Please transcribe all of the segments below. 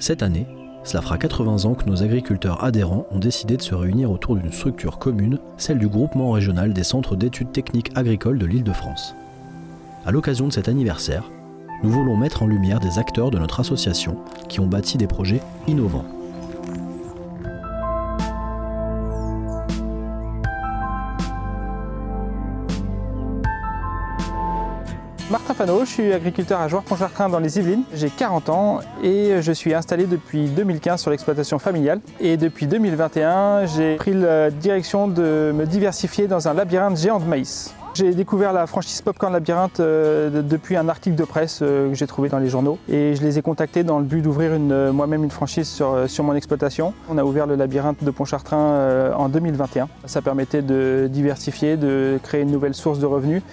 Cette année, cela fera 80 ans que nos agriculteurs adhérents ont décidé de se réunir autour d'une structure commune, celle du groupement régional des centres d'études techniques agricoles de l'Île-de-France. À l'occasion de cet anniversaire, nous voulons mettre en lumière des acteurs de notre association qui ont bâti des projets innovants. Martin Fano, je suis agriculteur à Jouarre-Pontchartrain dans les Yvelines. J'ai 40 ans et je suis installé depuis 2015 sur l'exploitation familiale. Et depuis 2021, j'ai pris la direction de me diversifier dans un labyrinthe géant de maïs. J'ai découvert la franchise Popcorn Labyrinthe depuis un article de presse que j'ai trouvé dans les journaux et je les ai contactés dans le but d'ouvrir moi-même une franchise sur mon exploitation. On a ouvert le labyrinthe de Pontchartrain en 2021. Ça permettait de diversifier, de créer une nouvelle source de revenus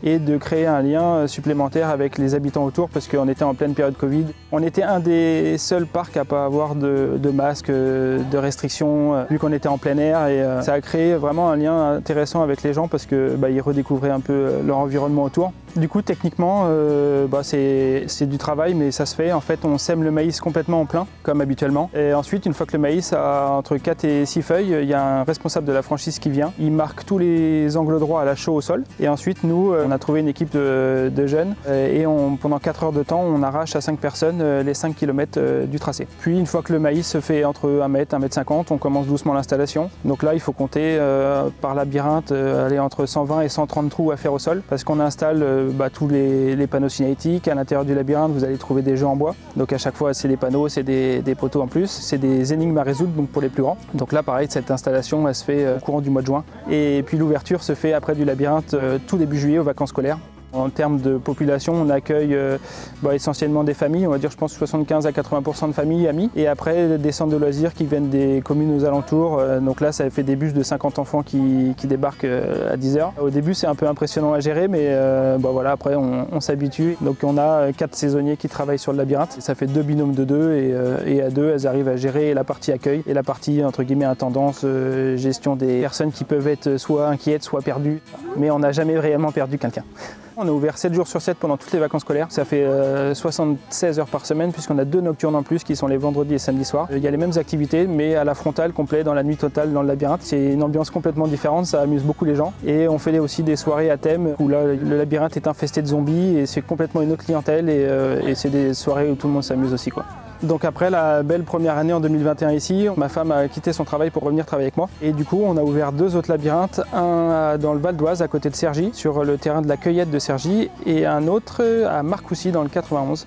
et de créer un lien supplémentaire avec les habitants autour parce qu'on était en pleine période Covid. On était un des seuls parcs à ne pas avoir de masques, de restrictions, vu qu'on était en plein air et ça a créé vraiment un lien intéressant avec les gens parce qu'ils redécouvraient un peu leur environnement autour. Du coup, techniquement, c'est du travail, mais ça se fait. En fait, on sème le maïs complètement en plein, comme habituellement. Et ensuite, une fois que le maïs a entre 4 et 6 feuilles, il y a un responsable de la franchise qui vient. Il marque tous les angles droits à la chaux au sol. Et ensuite, nous, on a trouvé une équipe de jeunes. Et pendant 4 heures de temps, on arrache à 5 personnes les 5 km du tracé. Puis, une fois que le maïs se fait entre 1 mètre, 1 mètre 50, on commence doucement l'installation. Donc là, il faut compter par labyrinthe, aller entre 120 et 130 trous à faire au sol, parce qu'on installe tous les panneaux signalétiques. À l'intérieur du labyrinthe, vous allez trouver des jeux en bois. Donc à chaque fois, c'est des panneaux, c'est des poteaux en plus. C'est des énigmes à résoudre donc pour les plus grands. Donc là, pareil, cette installation, elle se fait au courant du mois de juin. Et puis l'ouverture se fait après du labyrinthe tout début juillet aux vacances scolaires. En termes de population, on accueille essentiellement des familles, on va dire je pense 75 à 80% de familles amies. Et après des centres de loisirs qui viennent des communes aux alentours. Donc là, ça fait des bus de 50 enfants qui débarquent à 10h. Au début, c'est un peu impressionnant à gérer, mais après on s'habitue. Donc on a 4 saisonniers qui travaillent sur le labyrinthe. Ça fait 2 binômes de 2 et à 2, elles arrivent à gérer la partie accueil et la partie entre guillemets intendance, gestion des personnes qui peuvent être soit inquiètes, soit perdues. Mais on n'a jamais réellement perdu quelqu'un. On est ouvert 7 jours sur 7 pendant toutes les vacances scolaires. Ça fait 76 heures par semaine puisqu'on a 2 nocturnes en plus qui sont les vendredis et samedis soirs. Il y a les mêmes activités mais à la frontale, complet, dans la nuit totale, dans le labyrinthe. C'est une ambiance complètement différente, ça amuse beaucoup les gens. Et on fait aussi des soirées à thème où là, le labyrinthe est infesté de zombies et c'est complètement une autre clientèle et c'est des soirées où tout le monde s'amuse aussi, quoi. Donc après la belle première année en 2021 ici, ma femme a quitté son travail pour revenir travailler avec moi. Et du coup, on a ouvert 2 autres labyrinthes, un dans le Val d'Oise à côté de Cergy, sur le terrain de la Cueillette de Cergy, et un autre à Marcoussis dans le 91.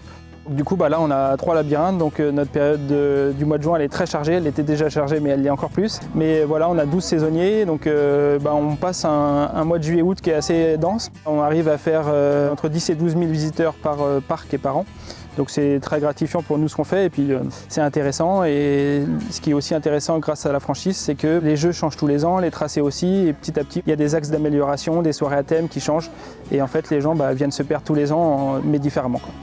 Du coup, là, on a 3 labyrinthes, donc notre période du mois de juin, elle est très chargée. Elle était déjà chargée, mais elle l'est encore plus. Mais voilà, on a 12 saisonniers, donc on passe un mois de juillet-août qui est assez dense. On arrive à faire entre 10 et 12 000 visiteurs par parc et par an. Donc c'est très gratifiant pour nous ce qu'on fait et puis c'est intéressant. Et ce qui est aussi intéressant grâce à la franchise, c'est que les jeux changent tous les ans, les tracés aussi, et petit à petit il y a des axes d'amélioration, des soirées à thème qui changent et en fait les gens viennent se perdre tous les ans mais différemment, quoi.